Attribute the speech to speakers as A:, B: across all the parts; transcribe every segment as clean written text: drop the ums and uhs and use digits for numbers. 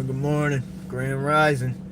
A: Good morning. Grand Rising.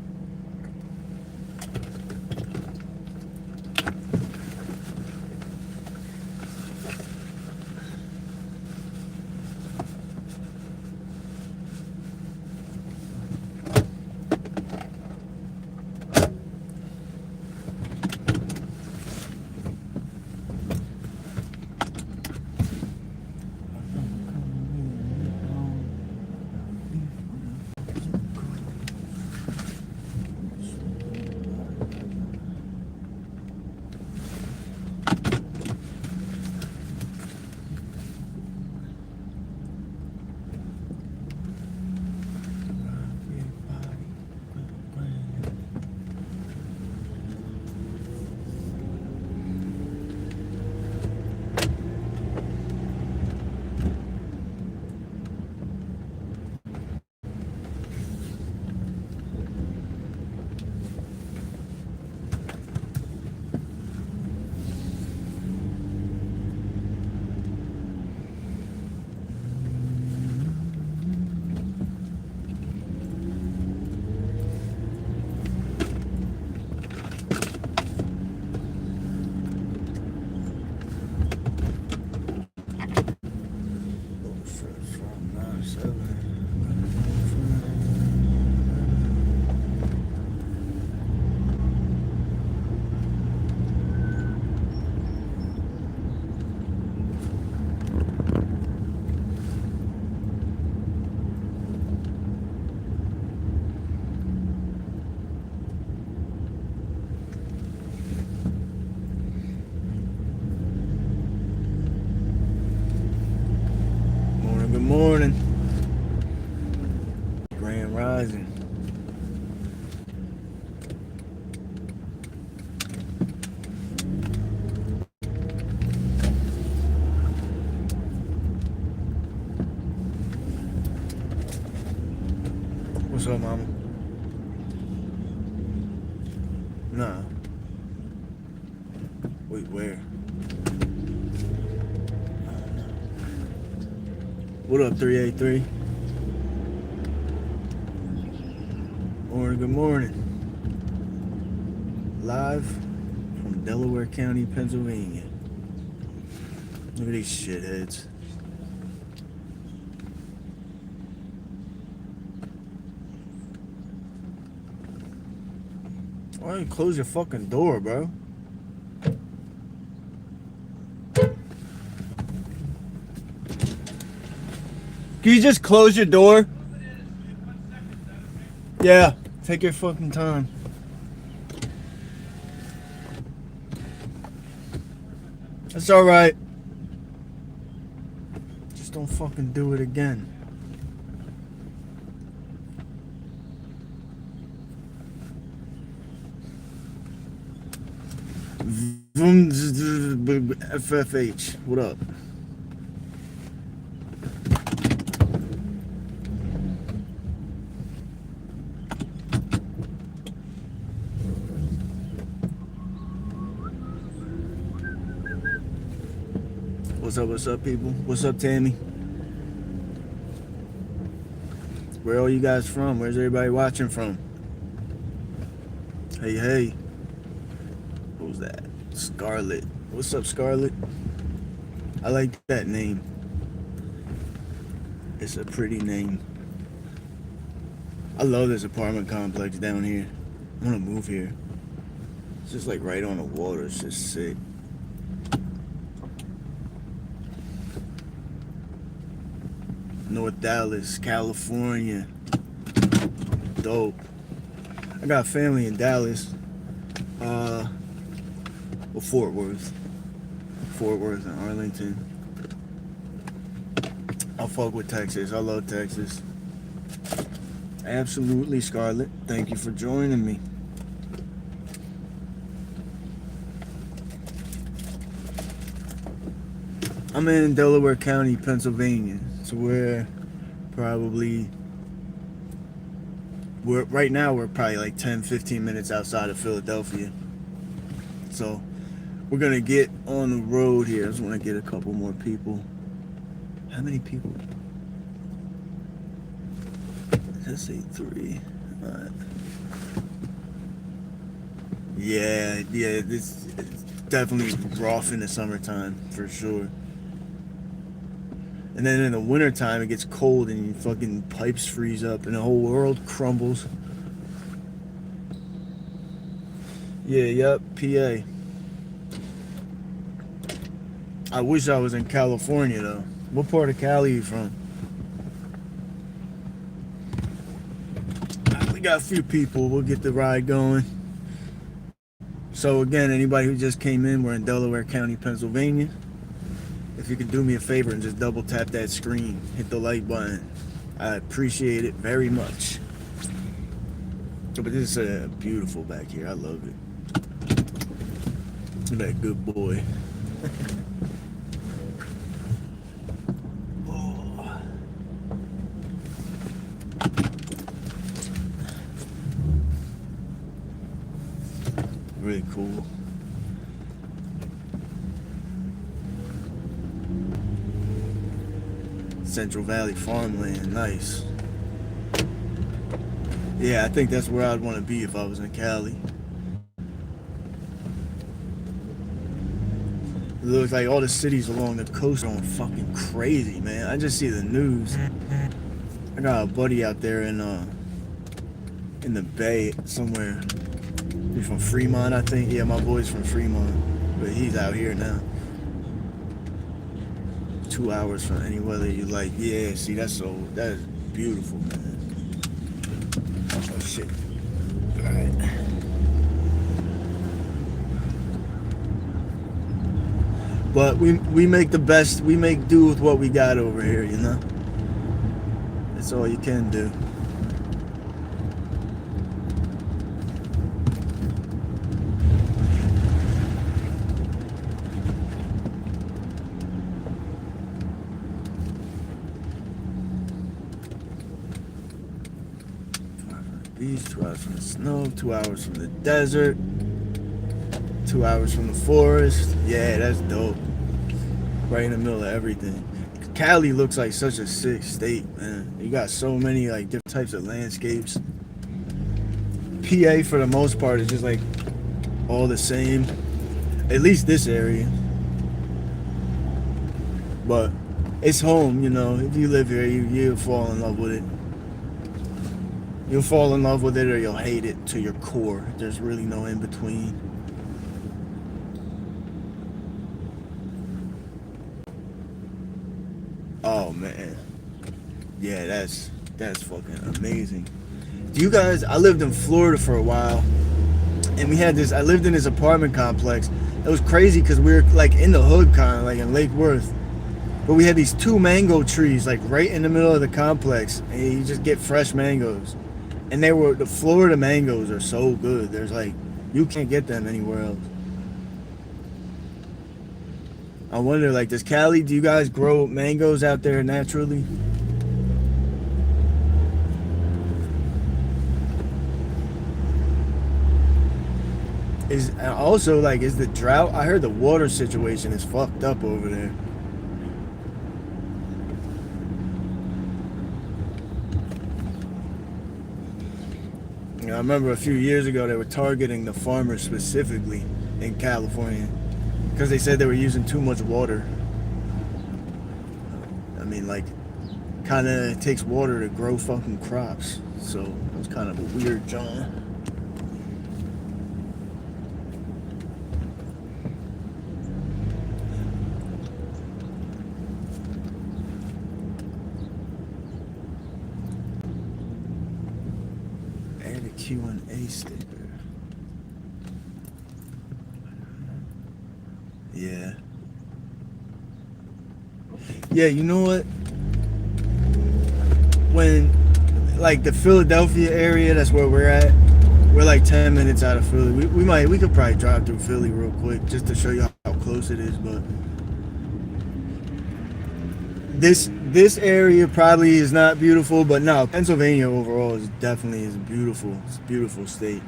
A: Good morning. Grand Rising. What's up, mama? Nah. Wait, where? What up, 383? Morning, good morning. Live from Delaware County, Pennsylvania. Look at these shitheads. Why don't you close your fucking door, bro? Can you just close your door? Yeah, take your fucking time. That's alright. Just don't fucking do it again. FFH, what up? What's up, people? What's up, Tammy? Where are you guys from? Where's everybody watching from? Hey. Who's that? Scarlett. What's up, Scarlett? I like that name. It's a pretty name. I love this apartment complex down here. I want to move here. It's just like right on the water. It's just sick. North Dallas, California. Dope. I got family in Dallas. Fort Worth and Arlington. I fuck with Texas. I love Texas. Absolutely, Scarlett. Thank you for joining me. I'm in Delaware County, Pennsylvania. So right now we're probably like 10-15 minutes outside of Philadelphia. So we're gonna get on the road here. I just want to get a couple more people. How many people? Let's say 3. All right. Yeah, it's definitely rough in the summertime for sure. And then in the wintertime it gets cold and your fucking pipes freeze up and the whole world crumbles. Yeah, yep, PA. I wish I was in California though. What part of Cali are you from? We got a few people. We'll get the ride going. So again, anybody who just came in, we're in Delaware County, Pennsylvania. If you could do me a favor and just double tap that screen, hit the like button. I appreciate it very much. But this is beautiful back here. I love it. Look at that good boy. Oh. Really cool. Central Valley farmland, nice. Yeah, I think that's where I'd want to be if I was in Cali. It looks like all the cities along the coast are going fucking crazy, man. I just see the news. I got a buddy out there in the Bay somewhere. He's from Fremont, I think. Yeah, my boy's from Fremont, but he's out here now. 2 hours from any weather you like. Yeah, see, that is beautiful, man. Oh shit. All right. But we make the best. We make do with what we got over here, you know. That's all you can do. Beach, 2 hours from the snow, 2 hours from the desert, 2 hours from the forest. Yeah, that's dope. Right in the middle of everything. Cali looks like such a sick state, man. You got so many like different types of landscapes. PA for the most part is just like all the same. At least this area. But it's home, you know. If you live here, you'll fall in love with it. You'll fall in love with it or you'll hate it to your core. There's really no in between. Oh man. Yeah, that's fucking amazing. Do you guys, I lived in Florida for a while and I lived in this apartment complex. It was crazy because we were like in the hood kind of like in Lake Worth. But we had these 2 mango trees like right in the middle of the complex and you just get fresh mangoes. And the Florida mangoes are so good. There's like, you can't get them anywhere else. I wonder, like, do you guys grow mangoes out there naturally? Is the drought? I heard the water situation is fucked up over there. I remember a few years ago they were targeting the farmers specifically in California because they said they were using too much water. I mean, like, kind of takes water to grow fucking crops, so it was kind of a weird John. Q&A sticker. Yeah. Yeah, you know what? When, like, the Philadelphia area, that's where we're at. We're like 10 minutes out of Philly. We could probably drive through Philly real quick just to show you how close it is, but this area probably is not beautiful, but no, Pennsylvania overall is definitely beautiful. It's a beautiful state.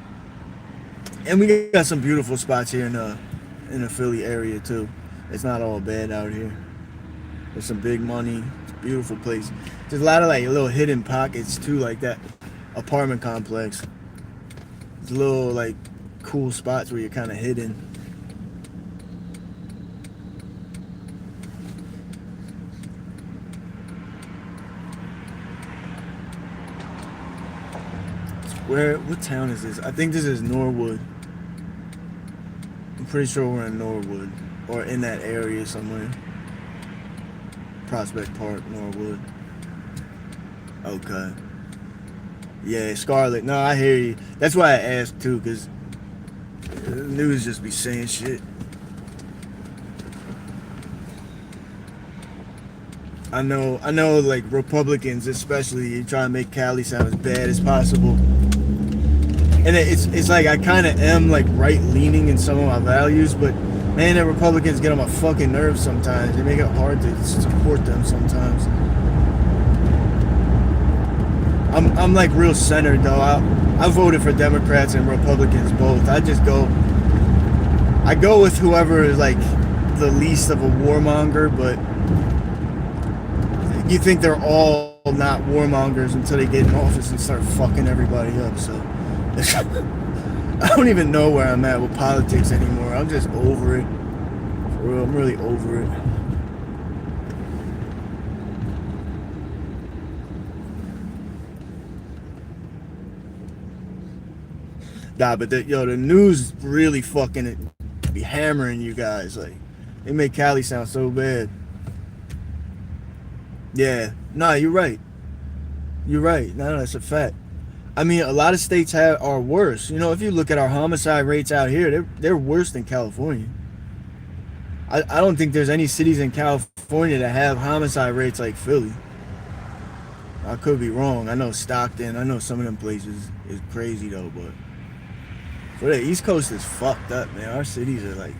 A: And we got some beautiful spots here in the Philly area too. It's not all bad out here. There's some big money. It's Beautiful place. There's a lot of like little hidden pockets too, like that apartment complex. There's little like cool spots where you're kind of hidden. What town is this? I think this is Norwood. I'm pretty sure we're in Norwood or in that area somewhere. Prospect Park, Norwood. Okay. Yeah, Scarlet. No, I hear you. That's why I asked too, because the news just be saying shit. I know, like Republicans especially, you try to make Cali sound as bad as possible. And it's like I kind of am like right leaning in some of my values, but man, the Republicans get on my fucking nerves sometimes. They make it hard to support them sometimes. I'm like real centered though. I voted for Democrats and Republicans both. I go with whoever is like the least of a warmonger, but you think they're all not warmongers until they get in office and start fucking everybody up. So I don't even know where I'm at with politics anymore. I'm just over it. For real, I'm really over it. Nah, but the news really fucking be hammering you guys. Like, they make Cali sound so bad. Yeah, nah, you're right. You're right. No, that's a fact. I mean, a lot of states are worse. You know, if you look at our homicide rates out here, they're worse than California. I don't think there's any cities in California that have homicide rates like Philly. I could be wrong. I know Stockton. I know some of them places is crazy though, but for the East Coast is fucked up, man. Our cities are like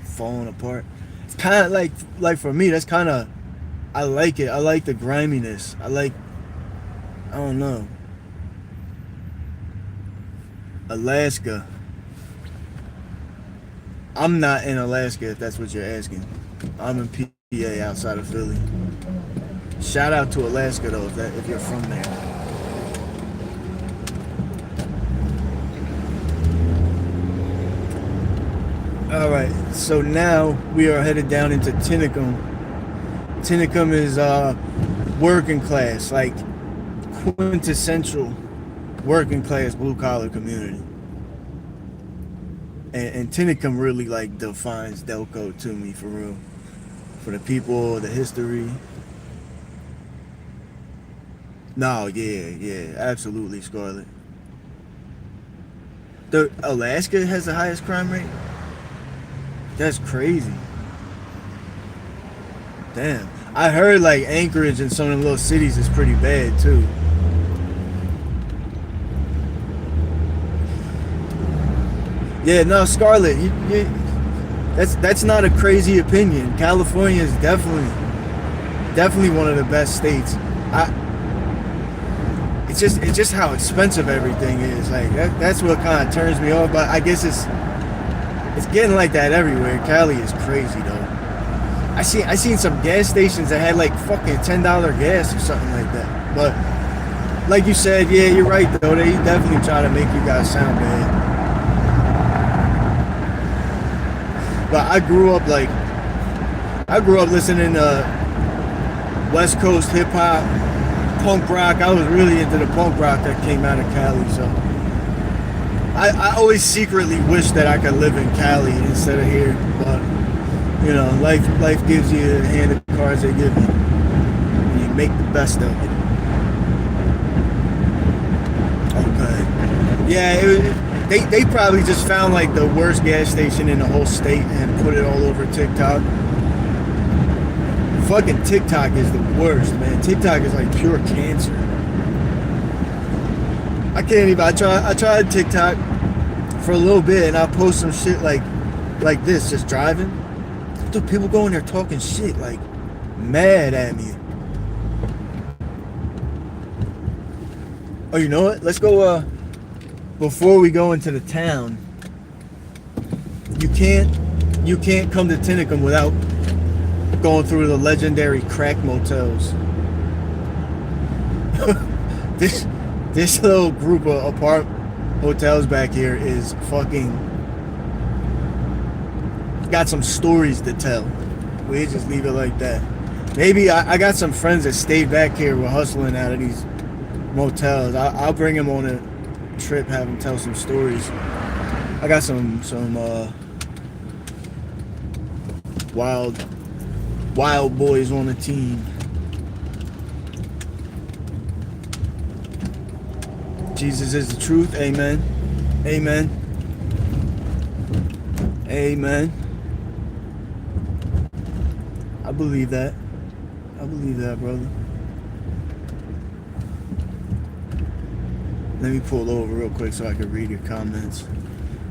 A: falling apart. It's kind of like for me, that's kind of, I like it. I like the griminess. I don't know. Alaska. I'm not in Alaska if that's what you're asking. I'm in PA outside of Philly. Shout out to Alaska though if you're from there. Alright, so now we are headed down into Tinicum. Tinicum is working class, like quintessential working class blue collar community. And Tinicum really like defines Delco to me for real. For the people, the history. No, yeah, absolutely, Scarlet. The Alaska has the highest crime rate? That's crazy. Damn. I heard like Anchorage and some of the little cities is pretty bad too. Yeah, no, Scarlet, that's not a crazy opinion. California is definitely one of the best states. It's just how expensive everything is. Like that's what kind of turns me off. But I guess it's getting like that everywhere. Cali is crazy though. I seen some gas stations that had like fucking $10 gas or something like that. But like you said, yeah, you're right though. They definitely try to make you guys sound bad. But I grew up listening to West Coast hip hop, punk rock. I was really into the punk rock that came out of Cali. So I always secretly wish that I could live in Cali instead of here. But you know, life gives you the hand of cards they give you, and you make the best of it. Okay. Yeah. They probably just found like the worst gas station in the whole state and put it all over TikTok. Fucking TikTok is the worst, man. TikTok is like pure cancer. I can't even. I tried TikTok for a little bit and I post some shit like this, just driving. Dude, people go in there talking shit, like mad at me. Oh, you know what? Let's go. Before we go into the town, you can't come to Tinicum going through the legendary crack motels. this little group of hotels back here is fucking got some stories to tell. We just leave it like that. Maybe I got some friends that stayed back here. We're hustling out of these motels. I'll bring them on a trip, have them tell some stories. I got some wild boys on the team. Jesus is the truth. Amen. Amen. Amen. I believe that. I believe that, brother. Let me pull over real quick so I can read your comments.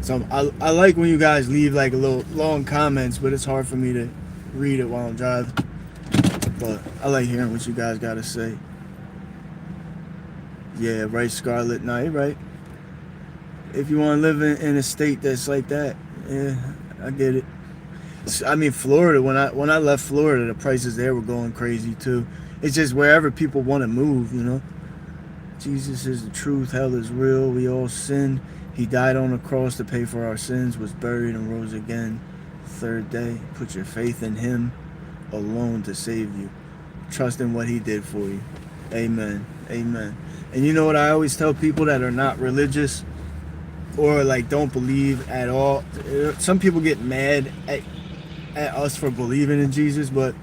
A: So I like when you guys leave like a little long comments, but it's hard for me to read it while I'm driving. But I like hearing what you guys got to say. Yeah, right, Scarlett. No, you're right. If you want to live in a state that's like that, yeah, I get it. I mean, Florida, when I left Florida, the prices there were going crazy too. It's just wherever people want to move, you know. Jesus is the truth. Hell is real. We all sin. He died on the cross to pay for our sins, was buried and rose again third day. Put your faith in him alone to save you. Trust in what he did for you. Amen. Amen. And you know what I always tell people that are not religious or like don't believe at all? Some people get mad at us for believing in Jesus, but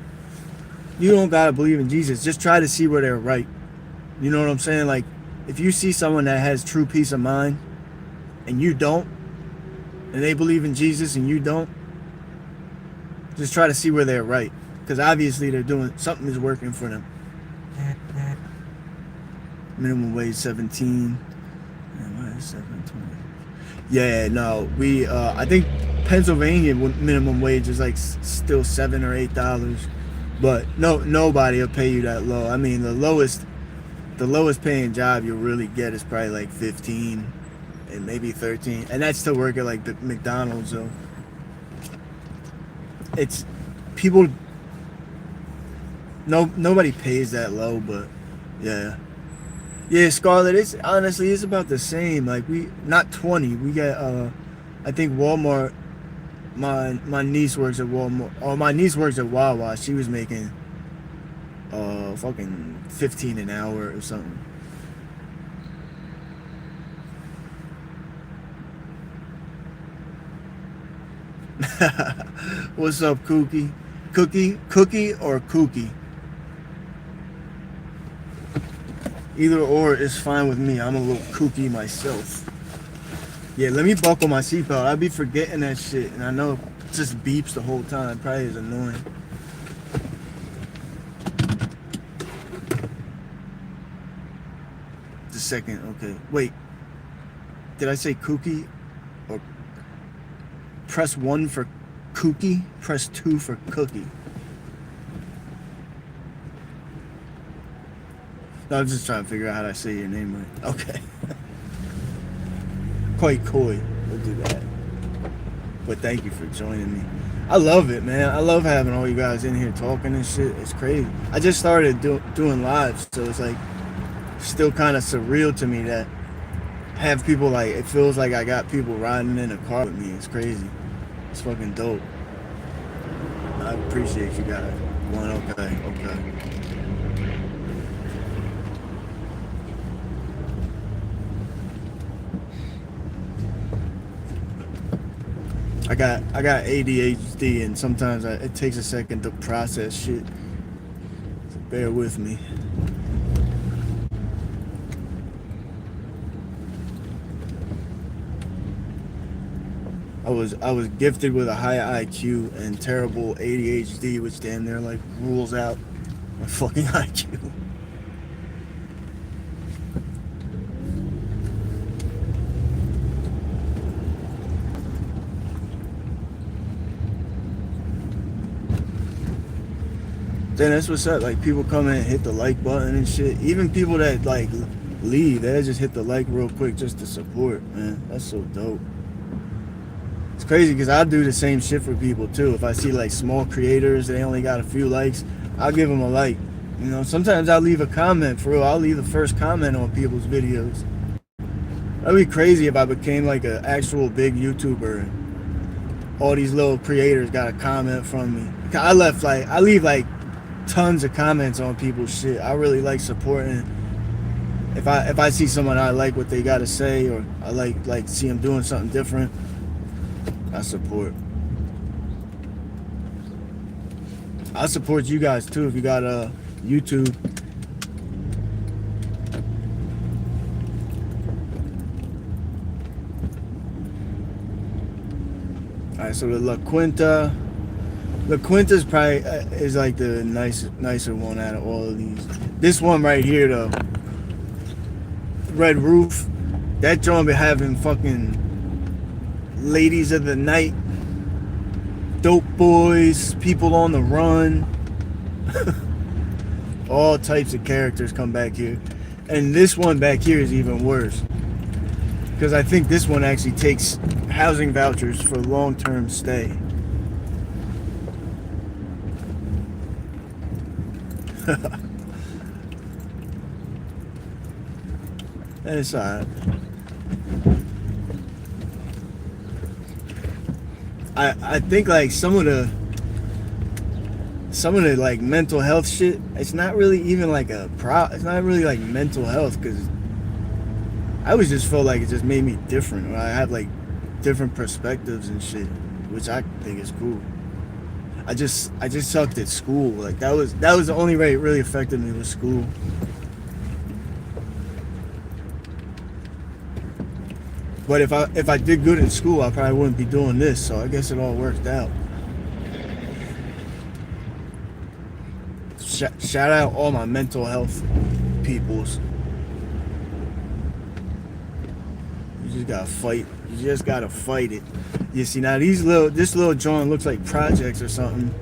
A: you don't gotta believe in Jesus. Just try to see where they're right. You know what I'm saying? Like, if you see someone that has true peace of mind and you don't, and they believe in Jesus and you don't, just try to see where they're right, because obviously they're doing something is working for them. Minimum wage 17. Why is 720? Yeah, no, we I think Pennsylvania minimum wage is like still $7 or $8, but nobody will pay you that low. I mean, the lowest paying job you'll really get is probably like 15 and maybe 13, and that's to work at like the McDonald's. So it's people. Nobody pays that low, but yeah. Yeah, Scarlett, it's honestly it's about the same. Like we not 20. We got I think Walmart. My niece works at Walmart. Oh, my niece works at Wawa. She was making fucking 15 an hour or something. What's up, Cookie? Cookie or Kookie? Either or is fine with me. I'm a little kooky myself. Yeah, let me buckle my seatbelt. I'll be forgetting that shit, and I know it just beeps the whole time. It probably is annoying. Just a second, okay. Wait, did I say kooky? Or press 1 for kooky, press 2 for cookie. No, I'm just trying to figure out how to say your name right. Okay. Quite coy. We'll do that. But thank you for joining me. I love it, man. I love having all you guys in here talking and shit. It's crazy. I just started doing lives, so it's like still kind of surreal to me that have people like, it feels like I got people riding in a car with me. It's crazy. It's fucking dope. I appreciate you guys. Okay. I got ADHD, and sometimes it takes a second to process shit. So bear with me. I was gifted with a high IQ and terrible ADHD, which damn near like rules out my fucking IQ. Then that's what's up. Like people come in and hit the like button and shit. Even people that like leave, they just hit the like real quick just to support. Man, that's so dope. It's crazy because I do the same shit for people too. If I see like small creators, they only got a few likes, I'll give them a like. You know, sometimes I'll leave a comment. For real, I'll leave the first comment on people's videos. That'd be crazy if I became like an actual big YouTuber and all these little creators got a comment from me. I leave like tons of comments on people's shit. I really like supporting. If I see someone I like what they got to say, or I like see them doing something different, I support. I support you guys too if you got a YouTube. All right, so the La Quinta's probably is like the nicer one out of all of these. This one right here though, red roof, that joint be having fucking ladies of the night, dope boys, people on the run, all types of characters come back here. And this one back here is even worse, because I think this one actually takes housing vouchers for long-term stay. That's alright. I think like some of the like mental health shit, it's not really even like it's not really like mental health, because I always just felt like it just made me different, or I have like different perspectives and shit, which I think is cool. I just sucked at school. Like that was the only way it really affected me, was school. But if I did good in school, I probably wouldn't be doing this. So I guess it all worked out. Shout out all my mental health peoples. You just gotta fight. You just gotta fight it. You see, now this little joint looks like projects or something.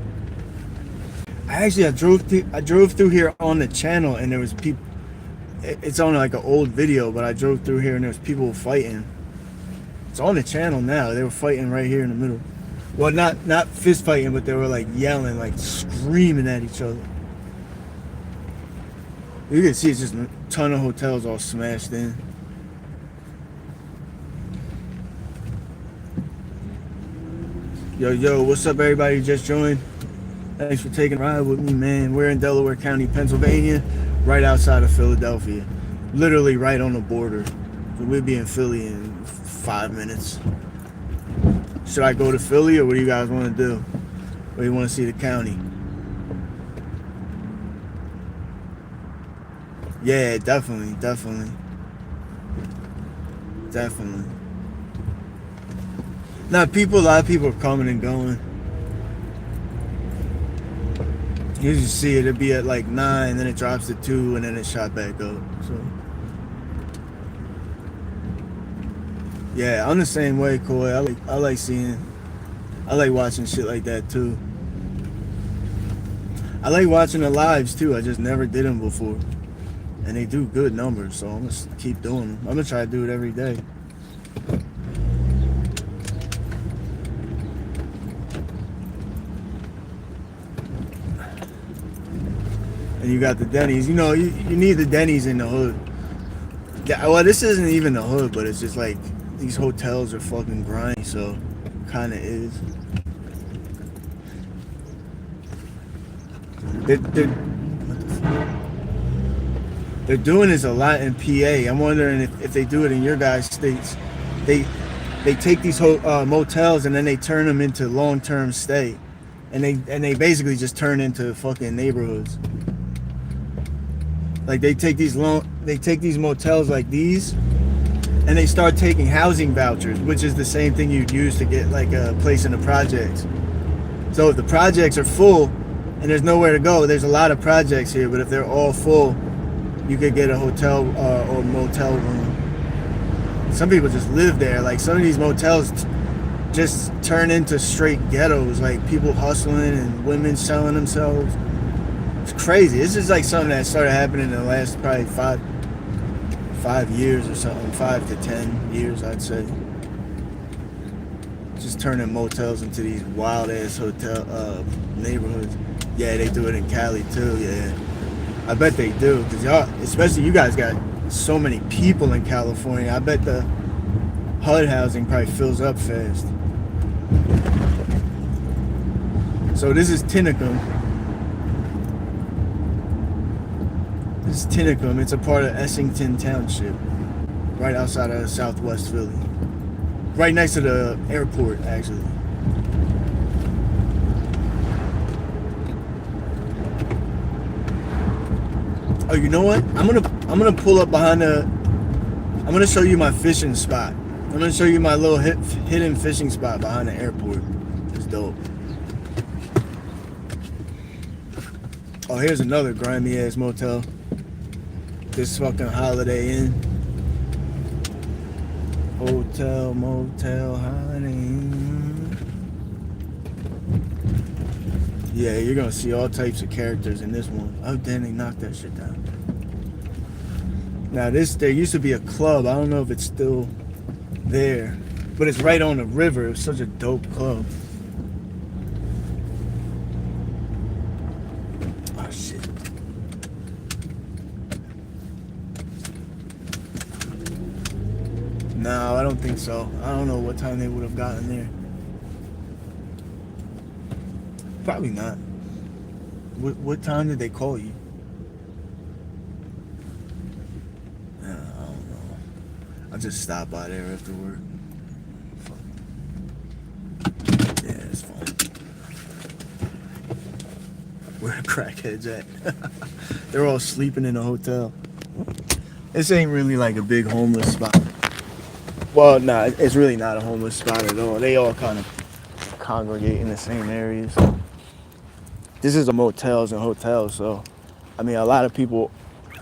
A: I drove through here on the channel, and there was people. It's on like an old video, but I drove through here and there was people fighting. It's on the channel now. They were fighting right here in the middle. Well, not fist fighting, but they were like yelling, like screaming at each other. You can see it's just a ton of hotels all smashed in. Yo, what's up, everybody who just joined? Thanks for taking a ride with me, man. We're in Delaware County, Pennsylvania, right outside of Philadelphia. Literally right on the border. So we'll be in Philly in 5 minutes. Should I go to Philly, or what do you guys want to do? Or do you want to see the county? Yeah, definitely. Now, a lot of people are coming and going. You just see it'll be at like 9, then it drops to 2, and then it's shot back up. So yeah, I'm the same way, Coy. I like watching shit like that too. I like watching the lives too. I just never did them before, and they do good numbers, so I'm gonna keep doing them. I'm gonna try to do it every day. And you got the Denny's. You know, you need the Denny's in the hood. Yeah, well, this isn't even the hood, but it's just like these hotels are fucking grimy, so kind of is. They're doing this a lot in PA. I'm wondering if they do it in your guys' states. They take these motels and then they turn them into long-term stay, and they basically just turn into fucking neighborhoods. Like they take these motels like these, and they start taking housing vouchers, which is the same thing you'd use to get like a place in the projects. So if the projects are full and there's nowhere to go, there's a lot of projects here, but if they're all full, you could get a hotel or motel room. Some people just live there. Like some of these motels just turn into straight ghettos, like people hustling and women selling themselves. It's crazy. This is like something that started happening in the last probably five years or something, 5 to 10 years, I'd say. just turning motels into these wild ass hotel neighborhoods. Yeah, they do it in Cali too. Yeah, I bet they do, because y'all, especially you guys, got so many people in California. I bet the HUD housing probably fills up fast. So this is Tinicum. This is Tinicum. It's a part of Essington Township, right outside of Southwest Philly. Right next to the airport, actually. Oh, you know what? I'm gonna pull up behind the. I'm gonna show you my fishing spot. I'm gonna show you my little hidden fishing spot behind the airport. It's dope. Oh, here's another grimy ass motel. This fucking Holiday Inn. Hotel, motel, Holiday Inn. Yeah, you're gonna see all types of characters in this one. Oh, damn, they knocked that shit down. Now there used to be a club. I don't know if it's still there, but it's right on the river. It's such a dope club. Oh shit. No, I don't think so. I don't know what time they would have gotten there. Probably not. What time did they call you? I don't know. I just stopped by there after work. Fuck. Yeah, it's fine. Where the crackheads at? They're all sleeping in a hotel. This ain't really like a big homeless spot. Well, nah, it's really not a homeless spot at all. They all kind of congregate in the same areas. This is a motels and hotels, so I mean, a lot of people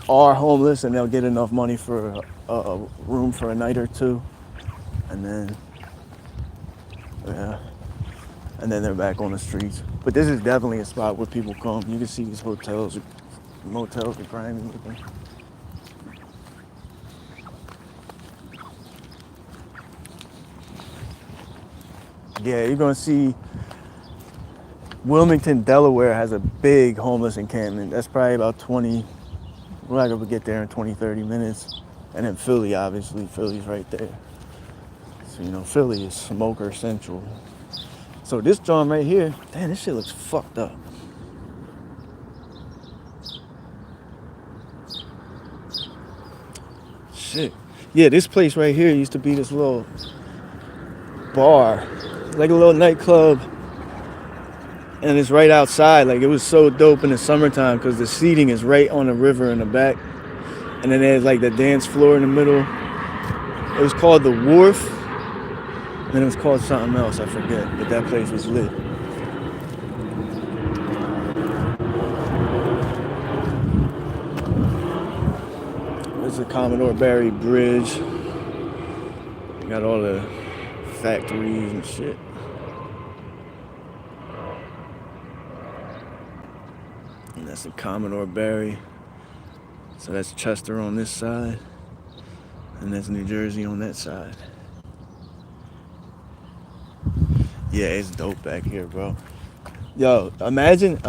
A: are homeless and they'll get enough money for a room for a night or two, and then they're back on the streets. But this is definitely a spot where people come. You can see these hotels, motels are grimy looking. Yeah, you're gonna see Wilmington, Delaware has a big homeless encampment. That's probably about 20, we're not gonna get there in 20, 30 minutes. And then Philly, obviously, Philly's right there. So, you know, Philly is smoker central. So this joint right here, damn, this shit looks fucked up. Shit. Yeah, this place right here used to be this little bar, like a little nightclub. And it's right outside. Like, it was so dope in the summertime because the seating is right on the river in the back. And then there's like the dance floor in the middle. It was called The Wharf. And then it was called something else, I forget. But that place was lit. There's the Commodore Barry Bridge. You got all the factories and shit. And that's the Commodore Barry. So that's Chester on this side. And that's New Jersey on that side. Yeah, it's dope back here, bro. Yo, imagine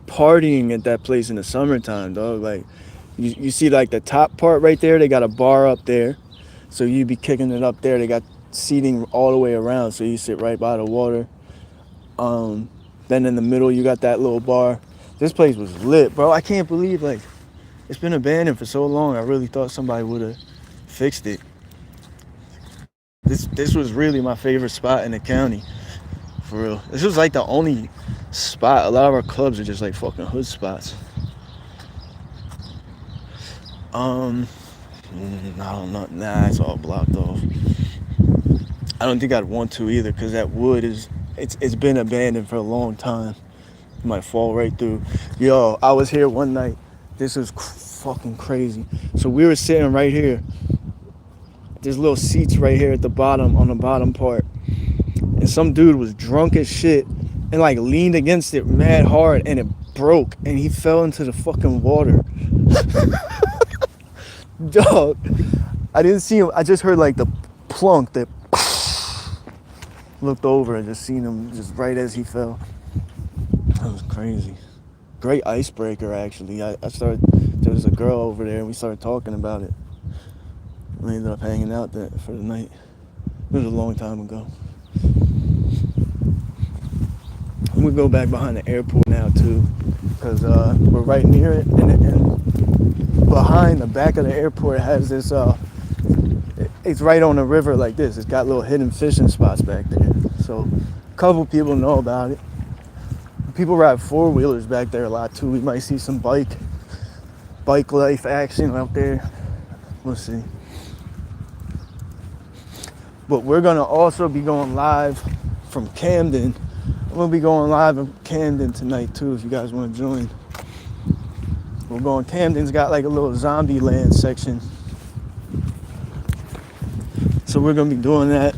A: partying at that place in the summertime, dog. Like, you see like the top part right there, they got a bar up there. So you be kicking it up there. They got seating all the way around, so you sit right by the water. Then in the middle, you got that little bar. This place was lit, bro. I can't believe, like, it's been abandoned for so long. I really thought somebody would have fixed it. This was really my favorite spot in the county, for real. This was like the only spot. A lot of our clubs are just like fucking hood spots. I don't know. Nah, it's all blocked off. I don't think I'd want to either, because that wood it's been abandoned for a long time. It might fall right through. Yo, I was here one night. This was fucking crazy. So we were sitting right here. There's little seats right here at the bottom, on the bottom part. And some dude was drunk as shit and like leaned against it mad hard, and it broke and he fell into the fucking water. Dog, I didn't see him. I just heard like the plunk that. Looked over and just seen him just right as he fell. That was crazy. Great icebreaker, actually. There was a girl over there and we started talking about it. We ended up hanging out there for the night. It was a long time ago. And we go back behind the airport now too, because we're right near it, and behind the back of the airport has this it's right on the river like this. It's got little hidden fishing spots back there, so a couple people know about it. People ride four-wheelers back there a lot too. We might see some bike life action out there. We'll see. But we're gonna also be going live from Camden. We'll be going live in Camden tonight too, if you guys want to join. We're going. Camden's got like a little zombie land section, so we're gonna be doing that.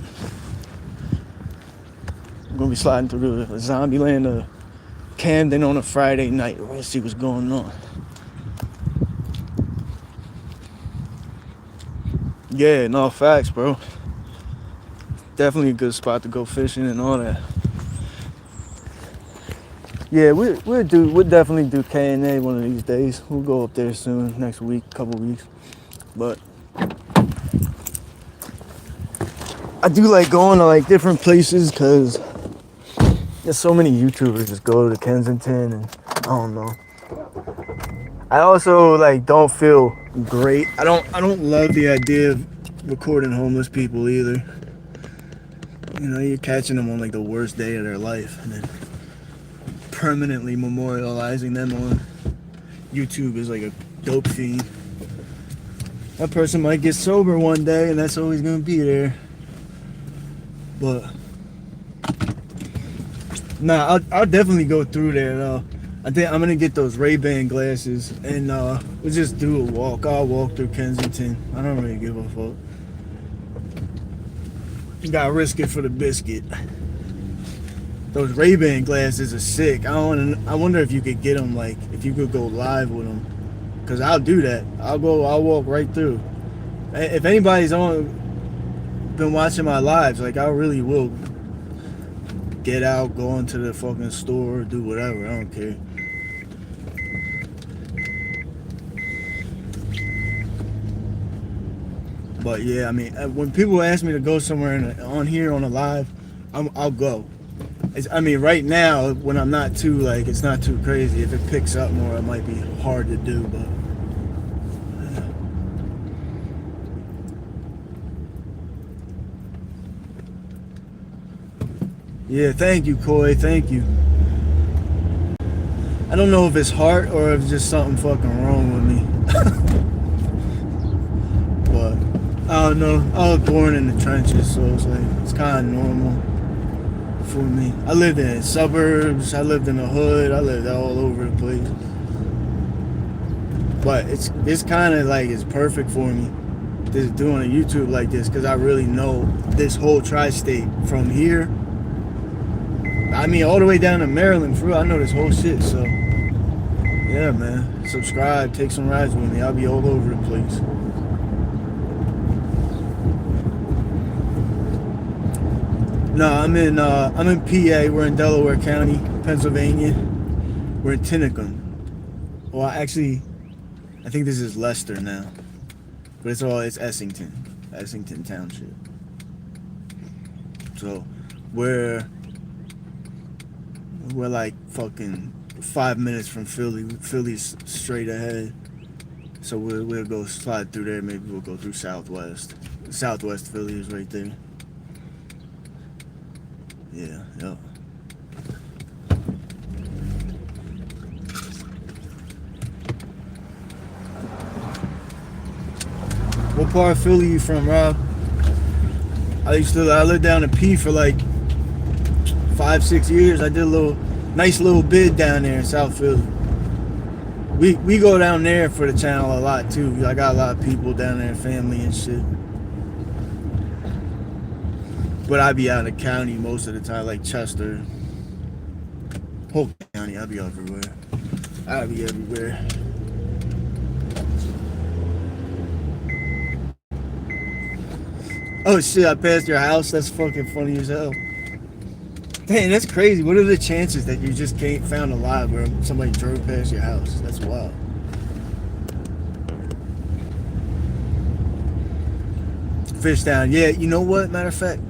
A: We're gonna be sliding through the zombie land of Camden on a Friday night. We're gonna see what's going on. Yeah, no facts, bro. Definitely a good spot to go fishing and all that. Yeah, we'll definitely do K&A one of these days. We'll go up there soon, next week, couple weeks. But I do like going to like different places because there's so many YouTubers just go to Kensington, and I don't know. I also like don't feel great. I don't love the idea of recording homeless people either. You know, you're catching them on like the worst day of their life and then permanently memorializing them on YouTube is like a dope fiend. That person might get sober one day and that's always gonna be there. But nah, I'll definitely go through there though. I think I'm gonna get those Ray-Ban glasses and we'll just do a walk. I'll walk through Kensington. I don't really give a fuck. You gotta risk it for the biscuit. Those Ray-Ban glasses are sick. I wonder if you could get them, like, if you could go live with them. Because I'll do that. I'll walk right through. If anybody's been watching my lives, like, I really will get out, go into the fucking store, do whatever. I don't care. But yeah, I mean, when people ask me to go somewhere on here on a live, I'll go. I mean, right now when I'm not too like, it's not too crazy. If it picks up more, it might be hard to do. But yeah, thank you, Coy. Thank you. I don't know if it's heart or if it's just something fucking wrong with me. But I don't know. I was born in the trenches, so it's like it's kind of normal for me. I lived in suburbs. I lived in the hood. I lived all over the place. But it's kind of like it's perfect for me just doing a YouTube like this because I really know this whole tri-state from here. I mean, all the way down to Maryland, for real. I know this whole shit, so yeah, man. Subscribe, take some rides with me. I'll be all over the place. No, I'm in PA. We're in Delaware County, Pennsylvania. We're in Tinicum. Well, actually, I think this is Leicester now, but it's Essington Township. So we're like fucking 5 minutes from Philly. Philly's straight ahead. So we'll go slide through there. Maybe we'll go through Southwest. Southwest Philly is right there. Yeah, yep. What part of Philly you from, Rob? I lived down in P for like 5-6 years. I did a nice little bid down there in South Philly. We go down there for the channel a lot too. I got a lot of people down there, family and shit. But I be out of the county most of the time, like Chester, Polk County. I be everywhere. Oh shit! I passed your house. That's fucking funny as hell. Dang, that's crazy. What are the chances that you just can't found alive where somebody drove past your house? That's wild. Fishtown. Yeah, you know what? Matter of fact,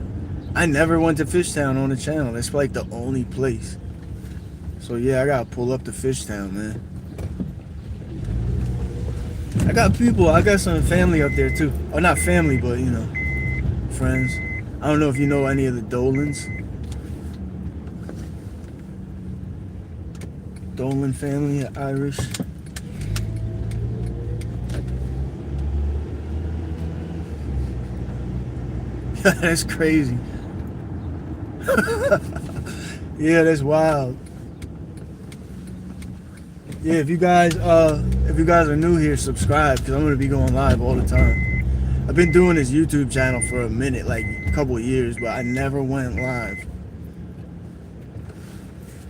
A: I never went to Fishtown on the channel. That's like the only place. So yeah, I gotta pull up to Fishtown, man. I got some family up there too. Or not family, but you know, friends. I don't know if you know any of the Dolans. Dolan family, Irish. That's crazy. Yeah, that's wild. Yeah, if you guys are new here, subscribe, because I'm gonna be going live all the time. I've been doing this YouTube channel for a minute, like a couple of years, but I never went live.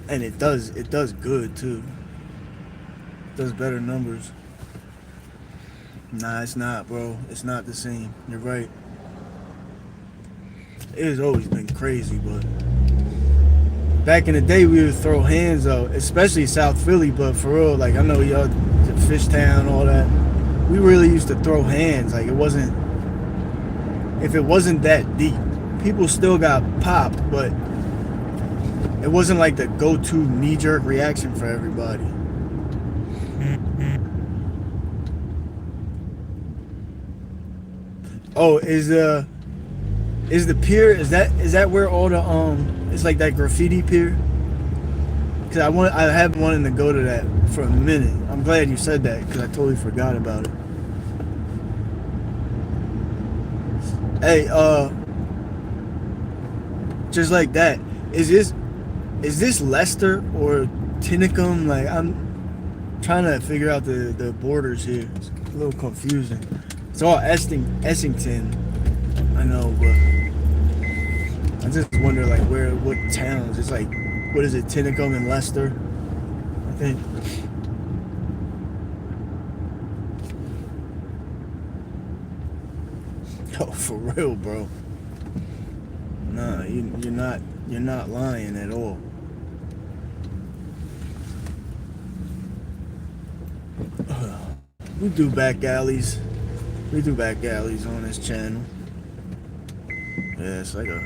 A: And it does good too. It does better numbers. Nah, it's not, bro. It's not the same. You're right. It has always been crazy, but back in the day we would throw hands up, especially South Philly, but for real, like I know y'all, Fishtown, all that. We really used to throw hands. Like if it wasn't that deep, people still got popped, but it wasn't like the go-to knee-jerk reaction for everybody. Oh, is the pier, is that where all the it's like that graffiti pier? Cause I have been wanting to go to that for a minute. I'm glad you said that because I totally forgot about it. Hey, just like that. Is this Leicester or Tinicum? Like I'm trying to figure out the borders here. It's a little confusing. It's all Essington, I know, but I just wonder like what towns. It's like, what is it, Tinicum and Leicester, I think. Oh, for real, bro. Nah, you're not lying at all. We do back alleys. We do back alleys on this channel. Yeah, it's like a...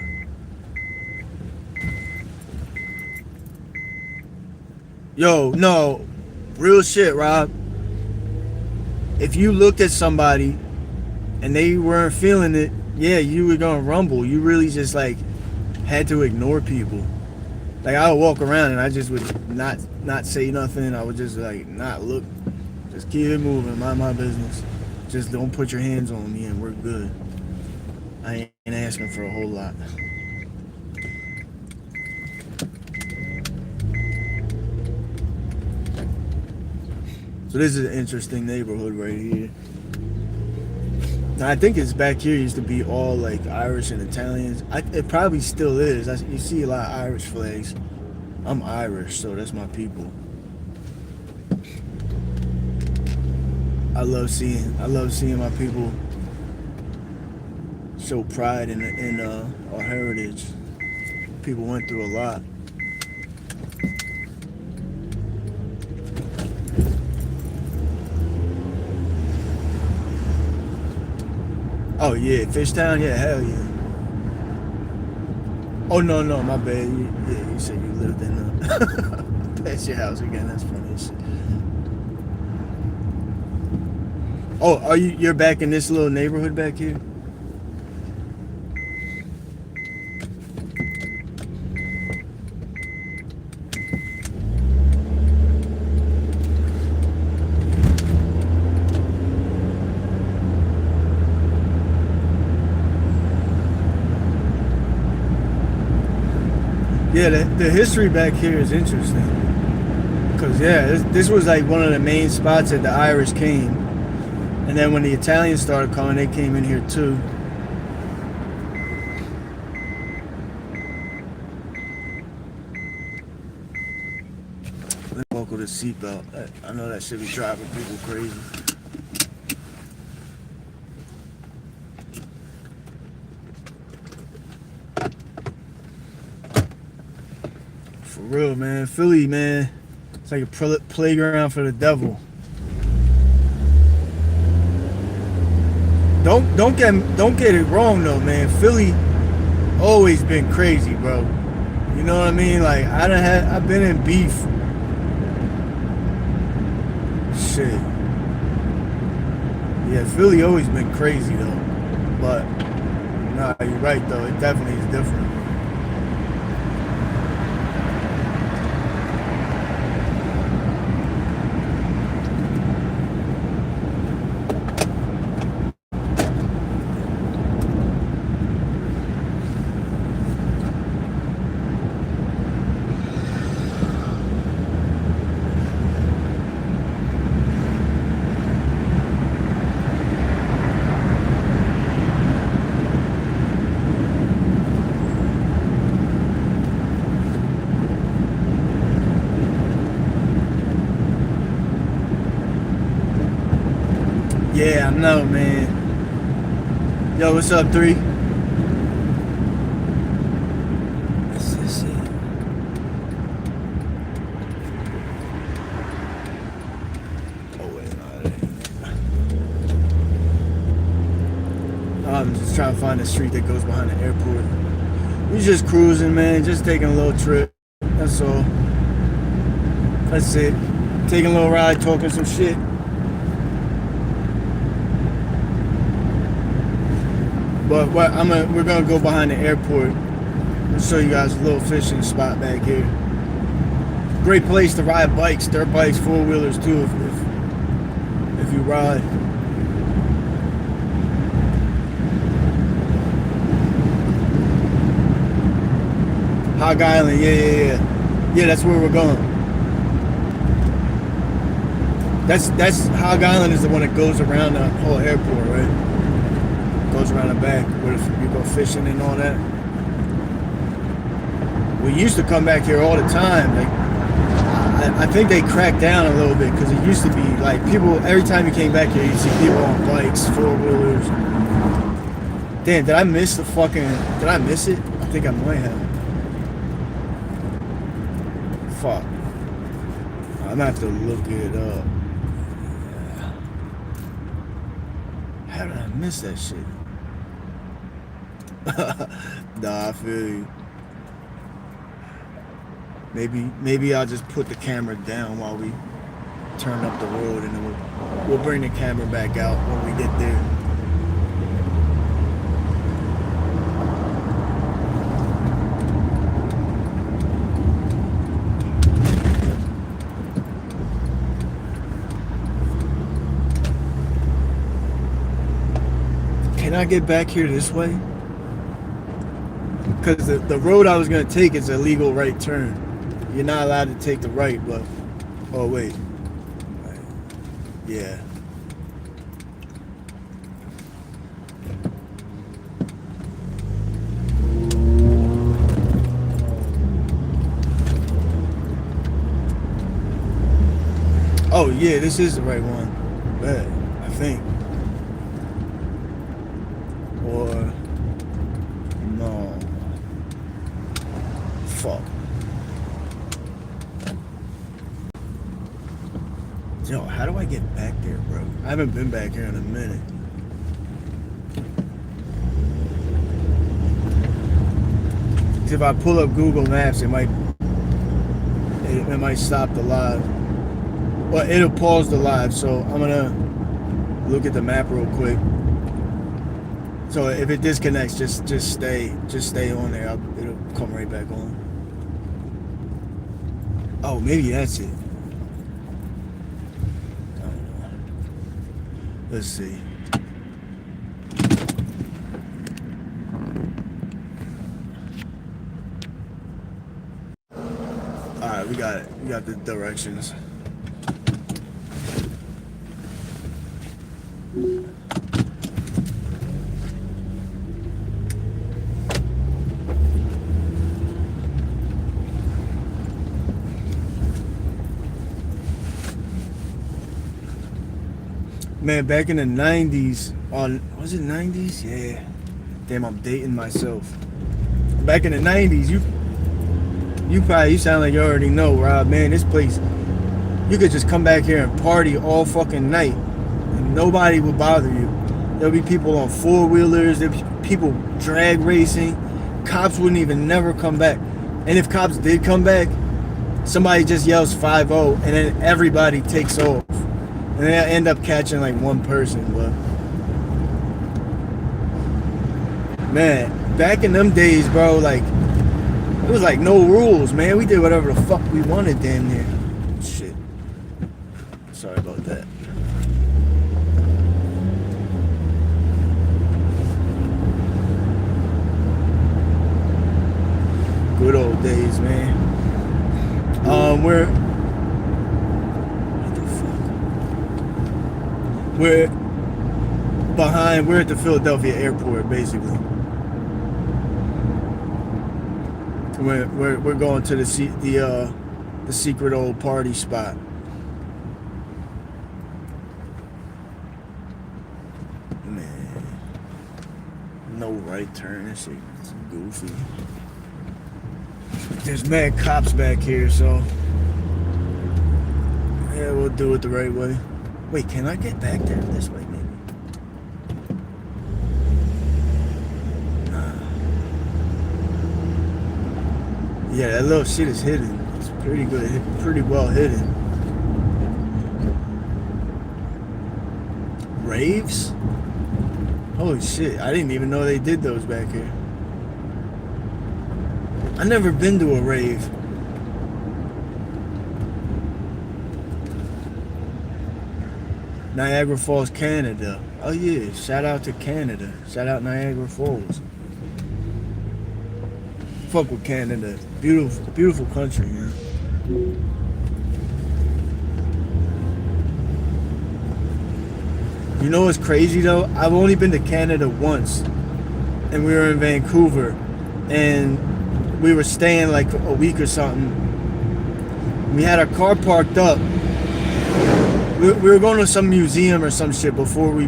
A: Yo, no. Real shit, Rob. If you looked at somebody and they weren't feeling it, yeah, you were gonna rumble. You really just like had to ignore people. Like I would walk around and I just would not say nothing. I would just like not look. Just keep it moving, mind my business. Just don't put your hands on me and we're good. I ain't asking for a whole lot. So this is an interesting neighborhood right here. Now, I think it's back here used to be all like Irish and Italians. It probably still is. You see a lot of Irish flags. I'm Irish, so that's my people. I love seeing my people show pride in our heritage. People went through a lot. Oh yeah, Fishtown, yeah, hell yeah. Oh no, my bad. You said you lived in past your house again. That's funny as shit. Oh, you're back in this little neighborhood back here? Yeah, the history back here is interesting. Because, yeah, this was like one of the main spots that the Irish came. And then when the Italians started coming, they came in here too. Let me buckle the seatbelt. I know that should be driving people crazy. For real, man. Philly, man. It's like a playground for the devil. Don't get it wrong though, man. Philly always been crazy, bro. You know what I mean? Like I've been in beef. Shit. Yeah, Philly always been crazy though. But nah, you're right though. It definitely is different. Yeah, I know, man. Yo, what's up, 3? That's this it. Oh, wait, no, that ain't it. I'm just trying to find the street that goes behind the airport. We just cruising, man. Just taking a little trip. That's all. That's it. Taking a little ride, talking some shit. But we're gonna go behind the airport and show you guys a little fishing spot back here. Great place to ride bikes, dirt bikes, 4-wheelers too, if you ride. Hog Island, yeah. That's where we're going. That's Hog Island is the one that goes around the whole airport, right? Goes around the back where you go fishing and all that. We used to come back here all the time. Like, I think they cracked down a little bit because it used to be like people, every time you came back here, you'd see people on bikes, 4-wheelers. Damn, did I miss it? I think I might have. Fuck. I'm gonna have to look it up. How did I miss that shit? Nah, I feel you. Maybe I'll just put the camera down while we turn up the road, and then we'll bring the camera back out when we get there. Can I get back here this way? Because the road I was going to take is a legal right turn. You're not allowed to take the right, but... Oh, wait. Yeah. Oh, yeah, this is the right one. Bet, I think. Or... No. Fuck. Yo, how do I get back there, bro? I haven't been back here in a minute. If I pull up Google Maps, it might stop the live. Well, it'll pause the live, so I'm gonna look at the map real quick. So if it disconnects, just stay on there. It'll come right back on. Oh, maybe that's it. I don't know. Let's see. All right, we got it. We got the directions. Man, back in the 90s, was it 90s? Yeah. Damn, I'm dating myself. Back in the 90s, You sound like you already know, Rob, man. This place, you could just come back here and party all fucking night, and nobody would bother you. There'll be people on four-wheelers. There'll be people drag racing. Cops wouldn't even never come back. And if cops did come back, somebody just yells 5-0, and then everybody takes off. And they end up catching like one person, but man, back in them days, bro, like it was like no rules, man. We did whatever the fuck we wanted damn near. Shit. Sorry about that. Good old days, man. We're we're at the Philadelphia airport, basically. We're going to the secret old party spot. Man, no right turn. That shit's goofy. There's mad cops back here, so yeah, we'll do it the right way. Wait, can I get back there this way, maybe? Nah. Yeah, that little shit is hidden. It's pretty good, pretty well hidden. Raves? Holy shit, I didn't even know they did those back here. I've never been to a rave. Niagara Falls, Canada. Oh yeah, shout out to Canada. Shout out Niagara Falls. Fuck with Canada. Beautiful, beautiful country, man. You know what's crazy though? I've only been to Canada once. And we were in Vancouver. And we were staying like a week or something. We had our car parked up. We were going to some museum or some shit before we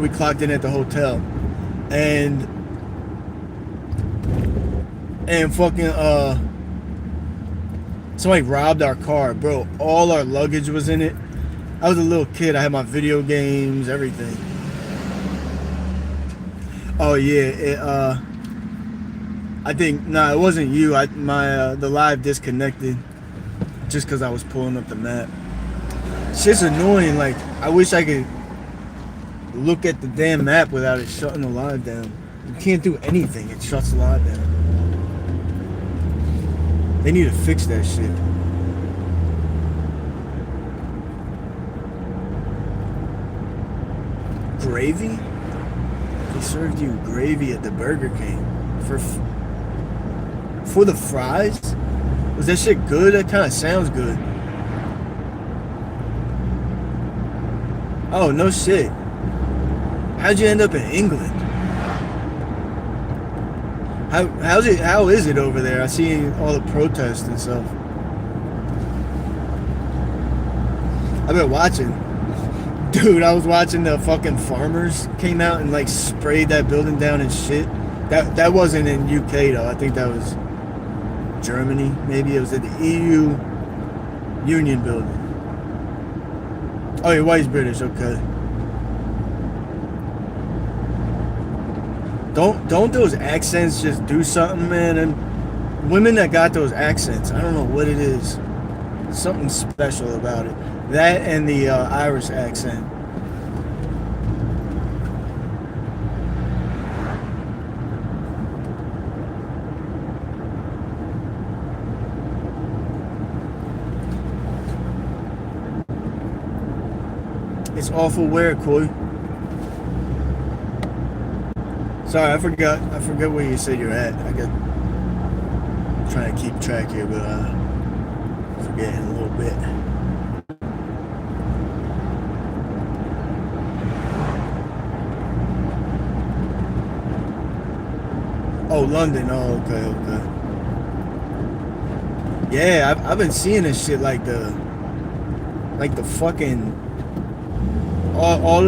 A: clocked in at the hotel, and fucking somebody robbed our car, bro. All our luggage was in it. I was a little kid. I had my video games, everything. Oh yeah, I think it wasn't you. The live disconnected just because I was pulling up the map. Shit's annoying. Like, I wish I could look at the damn map without it shutting the live down. You can't do anything. It shuts the live down. They need to fix that shit. Gravy? They served you gravy at the Burger King for the fries? Was that shit good? That kind of sounds good. Oh, no shit. How'd you end up in England? How is it over there? I see all the protests and stuff. I've been watching. Dude, I was watching the fucking farmers came out and like sprayed that building down and shit. That wasn't in UK though. I think that was Germany. Maybe it was at the EU Union building. Oh, your wife's British, okay. Don't those accents just do something, man? And women that got those accents, I don't know what it is. Something special about it. That and the Irish accent. It's awful where, Coy? Sorry, I forgot where you said you're at. I'm trying to keep track here, but forgetting a little bit. Oh, London. Oh, okay. Yeah, I've been seeing this shit like the fucking all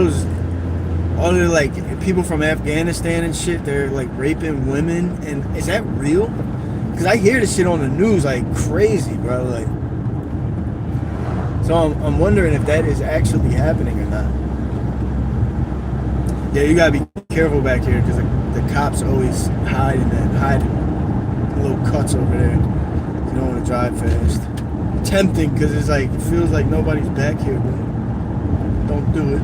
A: the like people from Afghanistan and shit. They're like raping women, and is that real? Cause I hear this shit on the news like crazy, bro. Like, so I'm wondering if that is actually happening or not. Yeah, you gotta be careful back here because the cops always hide little cuts over there. You don't want to drive fast. Tempting because it's like it feels like nobody's back here, but don't do it.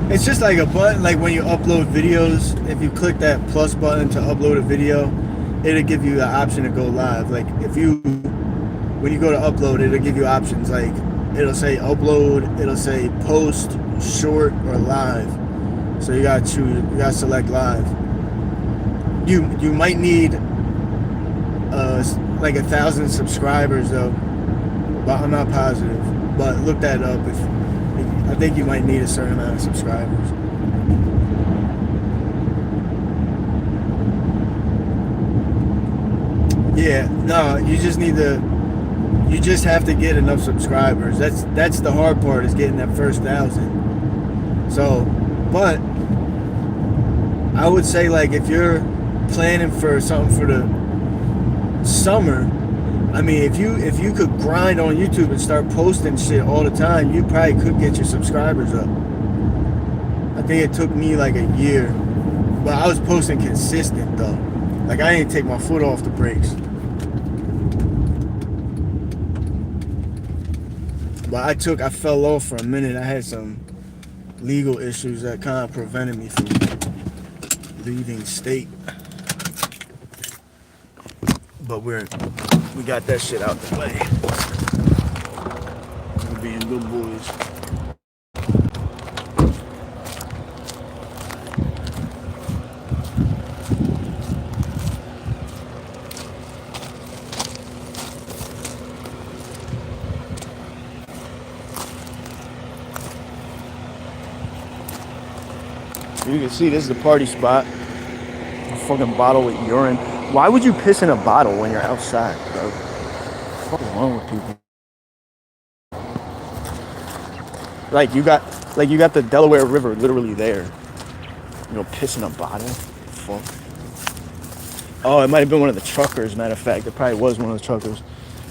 A: It's just like a button, like when you upload videos, if you click that plus button to upload a video, it'll give you the option to go live. Like when you go to upload, it'll give you options like it'll say upload, it'll say post, short, or live. So you gotta choose, you gotta select live. You might need like 1,000 subscribers though, but I'm not positive. But look that up if I think you might need a certain amount of subscribers. Yeah, no, you just have to get enough subscribers. That's the hard part, is getting that first 1,000. So, but I would say like if you're planning for something for the summer, I mean, if you could grind on YouTube and start posting shit all the time, you probably could get your subscribers up. I think it took me like a year, but I was posting consistent though. Like I didn't take my foot off the brakes. But I fell off for a minute. I had some legal issues that kind of prevented me from leaving state. But we got that shit out the way. We're being good boys. You can see this is the party spot. A fucking bottle with urine. Why would you piss in a bottle when you're outside, bro? What's wrong with people? Like you got the Delaware River literally there. You know, piss in a bottle. Fuck. Oh, it might have been one of the truckers. Matter of fact, it probably was one of the truckers.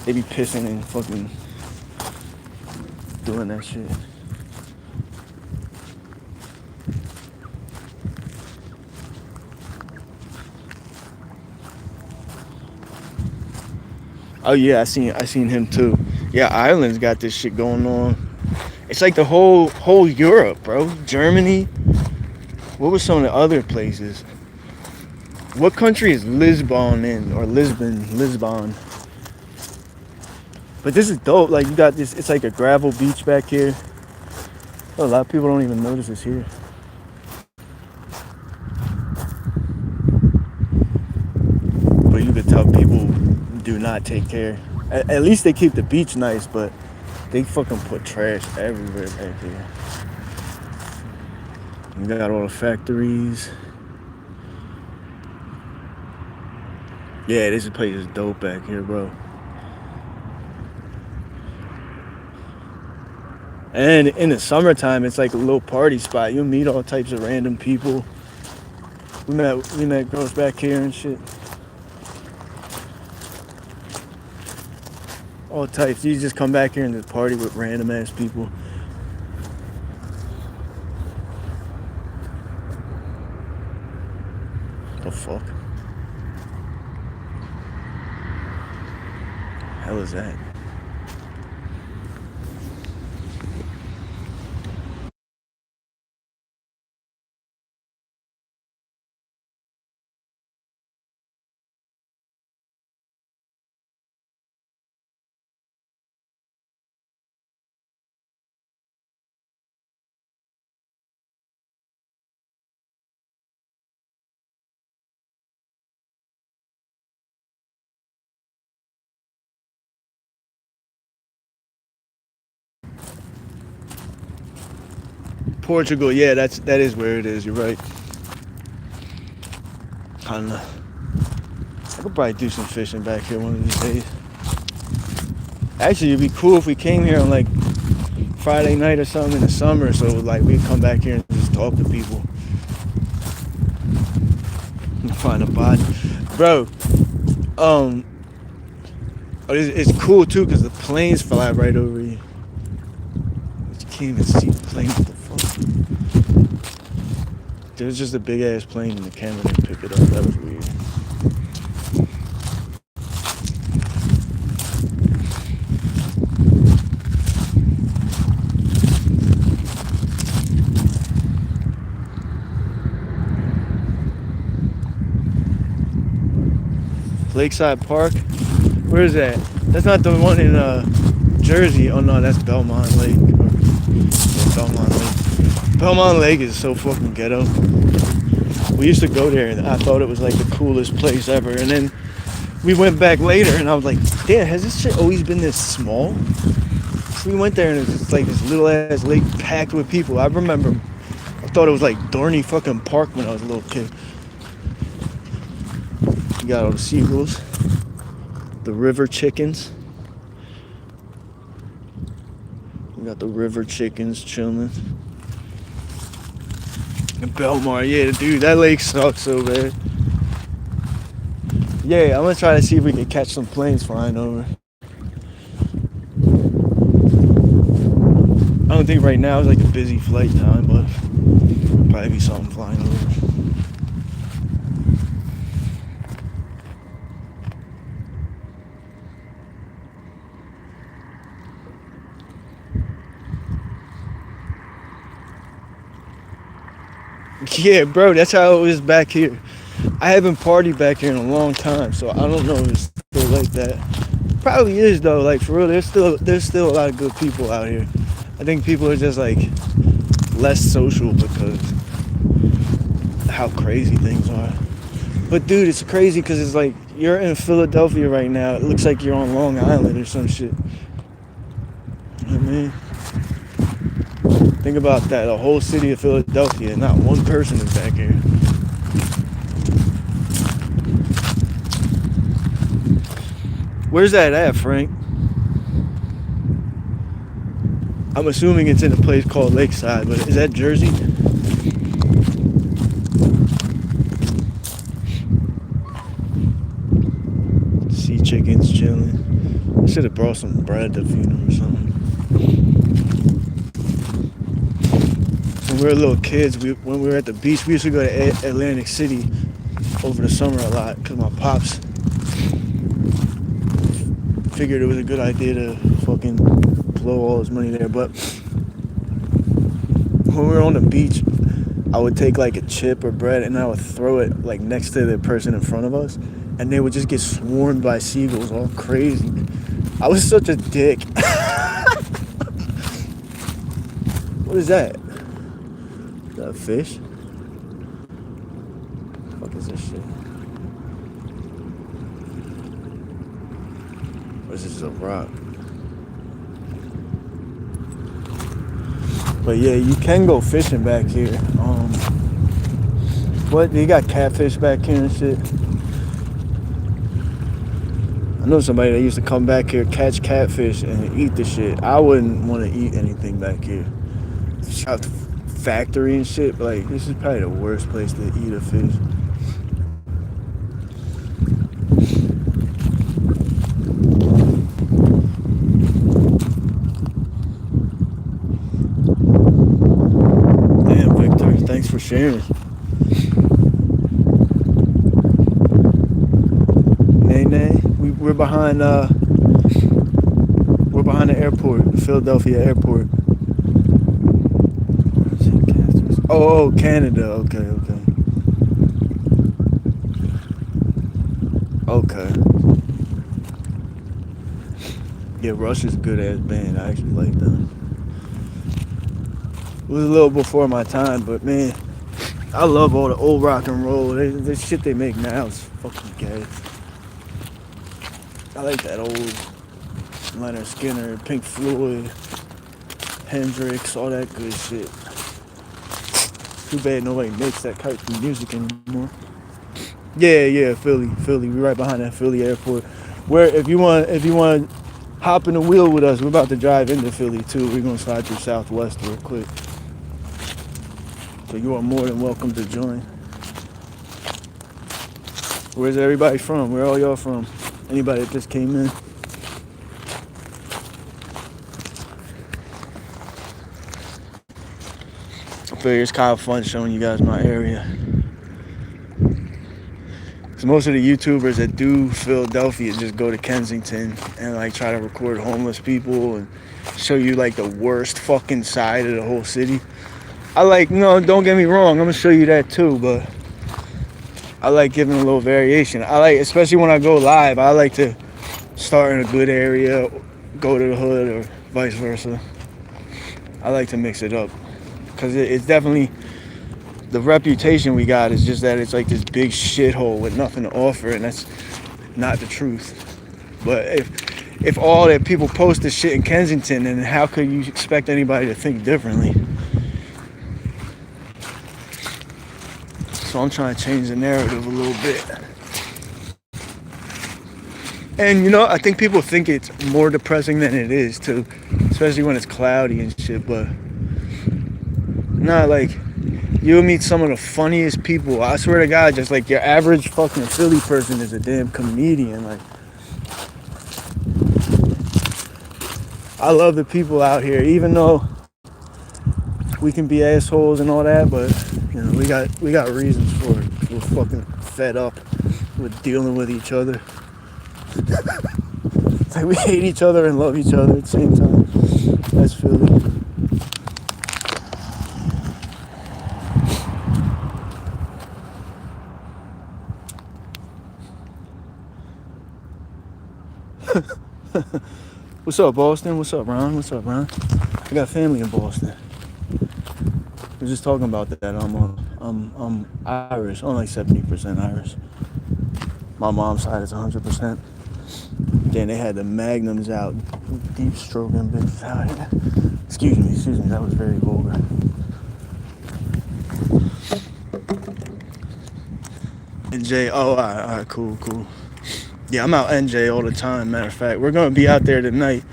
A: They be pissing and fucking doing that shit. Oh yeah, I seen him too. Yeah, Ireland's got this shit going on. It's like the whole Europe, bro. Germany. What were some of the other places? What country is Lisbon in? Or Lisbon. But this is dope. Like you got this, it's like a gravel beach back here. A lot of people don't even notice it's here. But you could tell people do not take care. At least they keep the beach nice, but they fucking put trash everywhere back here. You got all the factories. Yeah, this place is dope back here, bro. And in the summertime, it's like a little party spot. You'll meet all types of random people. We met girls back here and shit. All types. You just come back here and just party with random ass people. The fuck? Hell is that? Portugal, yeah, that is where it is. You're right. Kinda. I could probably do some fishing back here one of these days. Actually, it'd be cool if we came here on like Friday night or something in the summer, so like we'd come back here and just talk to people. And find a body. Bro, it's cool too because the planes fly right over you. You can't even see the plane. What the fuck? There's just a big ass plane and the camera didn't pick it up. That was weird. Lakeside Park? Where is that? That's not the one in Jersey. Oh no, that's Belmont Lake. Yeah, Belmont Lake. Belmont Lake is so fucking ghetto. We used to go there and I thought it was like the coolest place ever. And then we went back later and I was like, damn, has this shit always been this small? So we went there and it was just like this little ass lake packed with people. I remember, I thought it was like Dorney fucking Park when I was a little kid. You got all the seagulls, the river chickens. We got the river chickens chilling. And Belmar, yeah, dude, that lake sucks so bad. Yeah, I'm gonna try to see if we can catch some planes flying over. I don't think right now is like a busy flight time, but probably be something flying over. Yeah, bro, that's how it was back here. I haven't partied back here in a long time, so I don't know if it's still like that. Probably is though, like for real, there's still a lot of good people out here. I think people are just like less social because how crazy things are. But dude, it's crazy because it's like you're in Philadelphia right now. It looks like you're on Long Island or some shit. You know what I mean? Think about that, the whole city of Philadelphia, not one person is back here. Where's that at, Frank? I'm assuming it's in a place called Lakeside, but is that Jersey? Sea chickens chilling. I should have brought some bread to feed them or something. When we were little kids, when we were at the beach, we used to go to Atlantic City over the summer a lot because my pops figured it was a good idea to fucking blow all his money there. But when we were on the beach, I would take like a chip or bread and I would throw it like next to the person in front of us, and they would just get swarmed by seagulls all crazy. I was such a dick. What is that? Is that a fish? What the fuck is this shit? Or is this a rock? But yeah, you can go fishing back here. What? You got catfish back here and shit? I know somebody that used to come back here, catch catfish, and eat the shit. I wouldn't want to eat anything back here. Shop factory and shit, but like this is probably the worst place to eat a fish. Damn, Victor, thanks for sharing. Nay, we're behind the airport, the Philadelphia airport. Oh, Canada. Okay. Yeah, Rush is a good ass band. I actually like them. It was a little before my time, but man, I love all the old rock and roll. The shit they make now is fucking gay. I like that old Leonard Skinner, Pink Floyd, Hendrix, all that good shit. Too bad nobody makes that type of music anymore. Yeah, Philly. We're right behind that Philly airport. Where if you want to hop in the wheel with us, we're about to drive into Philly too. We're gonna slide through Southwest real quick. So you are more than welcome to join. Where's everybody from? Where all y'all from? Anybody that just came in? I figure it's kind of fun showing you guys my area. Because most of the YouTubers that do Philadelphia just go to Kensington and like try to record homeless people and show you like the worst fucking side of the whole city. I like, no, don't get me wrong, I'm gonna show you that too, but I like giving a little variation. I like, especially when I go live, I like to start in a good area, go to the hood, or vice versa. I like to mix it up because it's definitely, the reputation we got is just that it's like this big shithole with nothing to offer, and that's not the truth. But if all that people post is shit in Kensington, then how could you expect anybody to think differently? So I'm trying to change the narrative a little bit. And you know, I think people think it's more depressing than it is too, especially when it's cloudy and shit, but nah, like, you'll meet some of the funniest people. I swear to God, just like your average fucking Philly person is a damn comedian. Like, I love the people out here, even though we can be assholes and all that, but you know, we got reasons for it. We're fucking fed up with dealing with each other. It's like we hate each other and love each other at the same time. That's Philly. What's up, Boston? What's up, Ron? I got family in Boston. We're just talking about that. I'm Irish. I'm like 70% Irish. My mom's side is 100%. Then they had the magnums out, deep stroking bitches out here. Excuse me, that was very vulgar. NJ, oh, all right, cool. Yeah, I'm out NJ all the time. Matter of fact, we're gonna be out there tonight.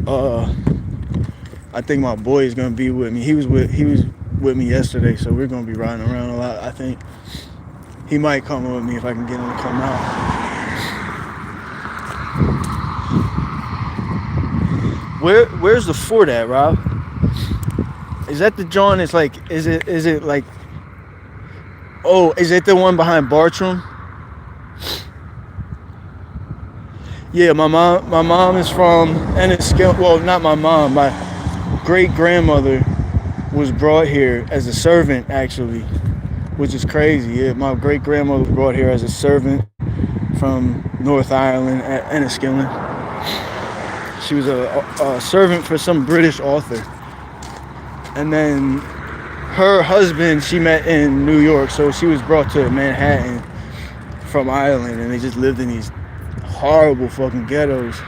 A: I think my boy is gonna be with me. He was with me yesterday, so we're gonna be riding around a lot. I think he might come with me if I can get him to come out. Where's the fort at, Rob? Is that the John? It's like, is it like? Oh, is it the one behind Bartram? Yeah, my mom is from Enniskillen. Well, not my mom. My great grandmother was brought here as a servant, actually, which is crazy. Yeah, my great grandmother was brought here as a servant from North Ireland at Enniskillen. She was a servant for some British author, and then her husband she met in New York, so she was brought to Manhattan from Ireland, and they just lived in these horrible fucking ghettos.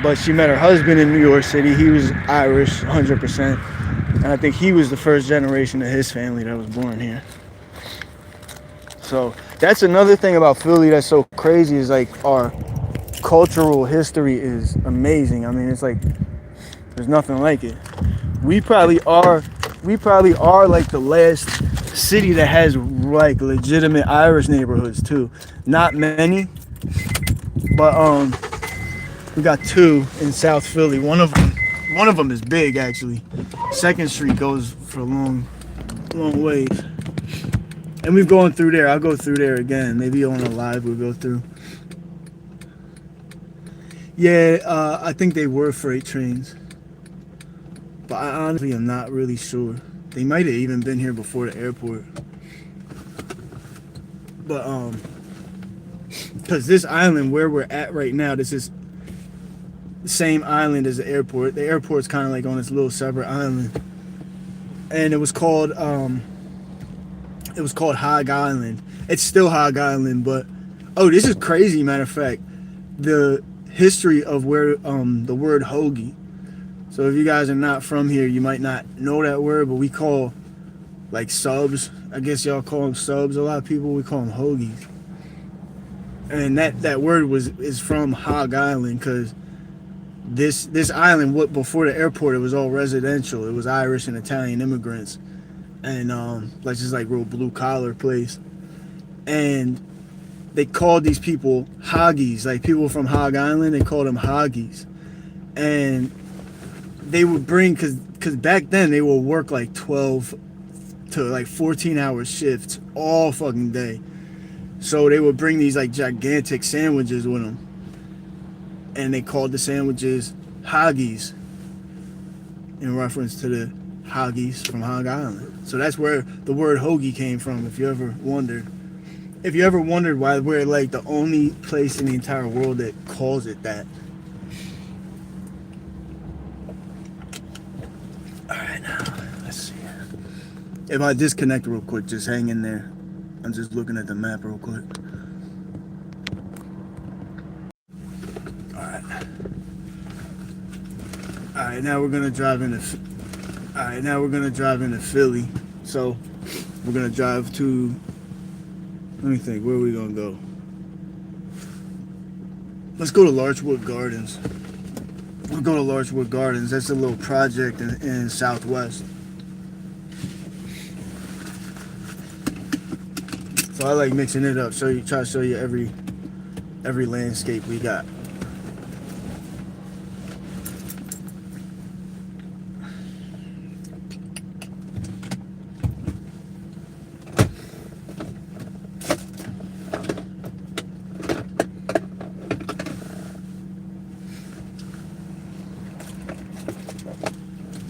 A: But she met her husband in New York City. He was Irish, 100%, and I think he was the first generation of his family that was born here. So that's another thing about Philly that's so crazy, is like our cultural history is amazing. I mean, it's like there's nothing like it. We probably are like the last city that has like legitimate Irish neighborhoods too. Not many, but we got two in South Philly. One of them is big, actually. 2nd Street goes for a long ways, and we've gone through there. I'll go through there again. Maybe on a live we'll go through. Yeah, I think they were freight trains, but I honestly am not really sure. They might have even been here before the airport. But because this island where we're at right now, this is the same island as the airport. The airport's kind of like on this little separate island, and it was called Hog Island. It's still Hog Island, but this is crazy. Matter of fact, the history of where the word hoagie. So if you guys are not from here, you might not know that word, but we call like subs. I guess y'all call them subs. A lot of people, we call them hoagies. And that word is from Hog Island, because this island, what before the airport, it was all residential. It was Irish and Italian immigrants, and like just like real blue collar place. And they called these people Hoagies, like people from Hog Island. They called them Hoagies, and they would bring, because back then they would work like 12 to like 14-hour shifts all fucking day. So they would bring these like gigantic sandwiches with them, and they called the sandwiches Hoagies in reference to the Hoagies from Hog Island. So that's where the word hoagie came from, if you ever wondered. If you ever wondered why we're like the only place in the entire world that calls it that. Alright, now, let's see. If I disconnect real quick, just hang in there. I'm just looking at the map real quick. Alright, now we're gonna drive into Philly. So we're gonna drive to, let me think, where are we gonna go? Let's go to Larchwood Gardens. We'll go to Larchwood Gardens. That's a little project in Southwest. So I like mixing it up. Try to show you every landscape we got.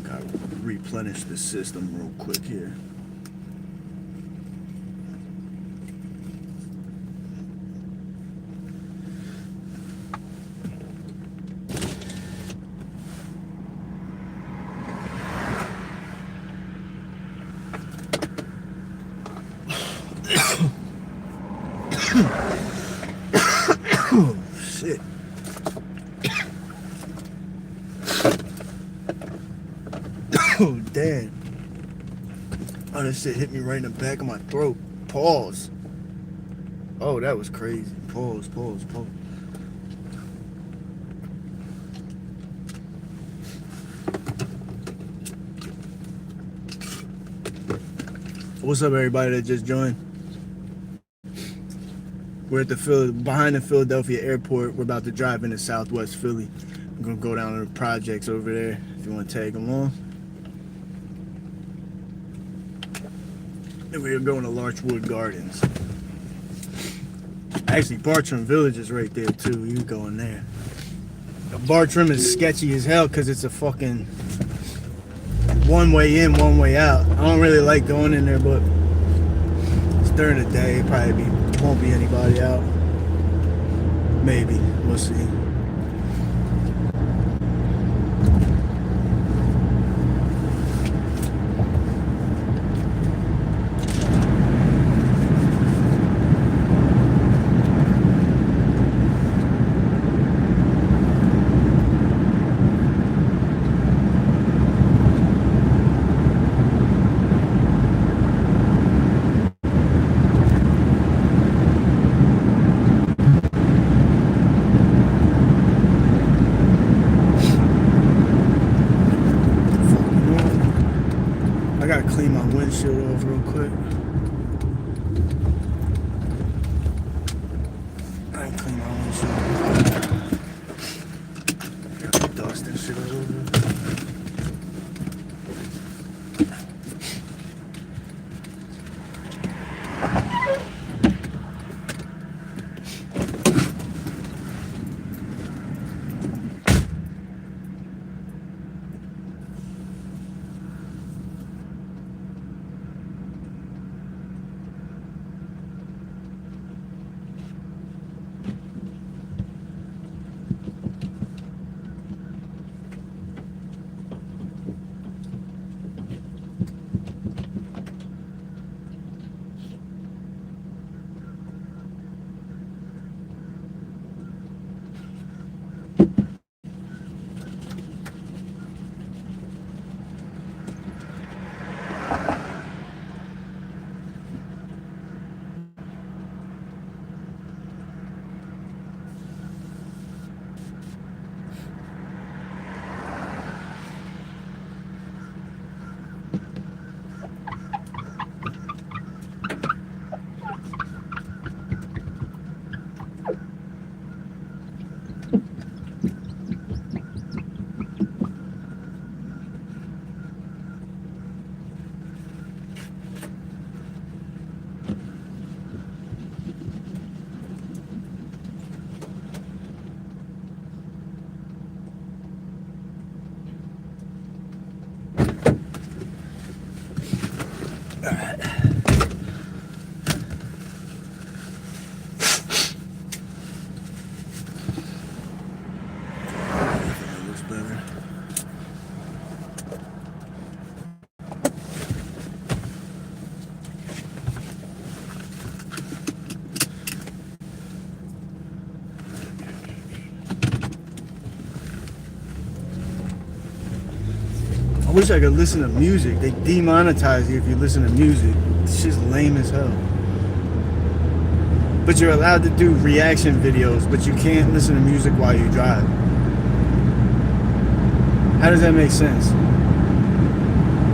A: Gotta replenish the system real quick here. Oh, shit. Oh, damn. Oh, that shit hit me right in the back of my throat. Pause. Oh, that was crazy. Pause. What's up, everybody that just joined? We're at behind the Philadelphia airport. We're about to drive into Southwest Philly. I'm gonna go down to the projects over there if you want to tag along. And we're going to Larchwood Gardens. Actually, Bartram Village is right there too. You can go in there. Bartram is sketchy as hell because it's a fucking one way in, one way out. I don't really like going in there, but it's during the day. It probably won't be anybody out. Maybe. We'll see. Clean my windshield off real quick. I ain't clean my windshield. Got dust and shit all over. Looks better. I wish I could listen to music. They demonetize you if you listen to music. It's just lame as hell. But you're allowed to do reaction videos, but you can't listen to music while you drive. How does that make sense?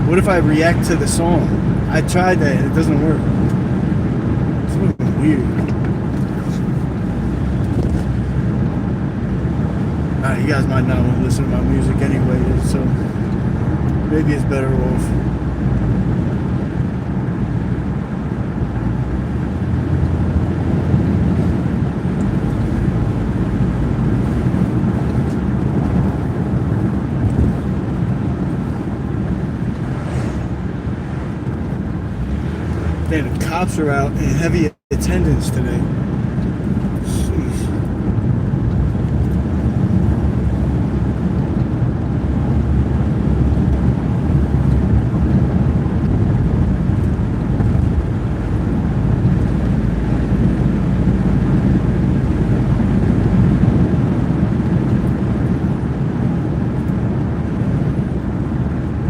A: What if I react to the song? I tried that and it doesn't work. It's fucking weird. Alright, you guys might not want to listen to my music anyway, so maybe it's better off. Man, the cops are out in heavy attendance today.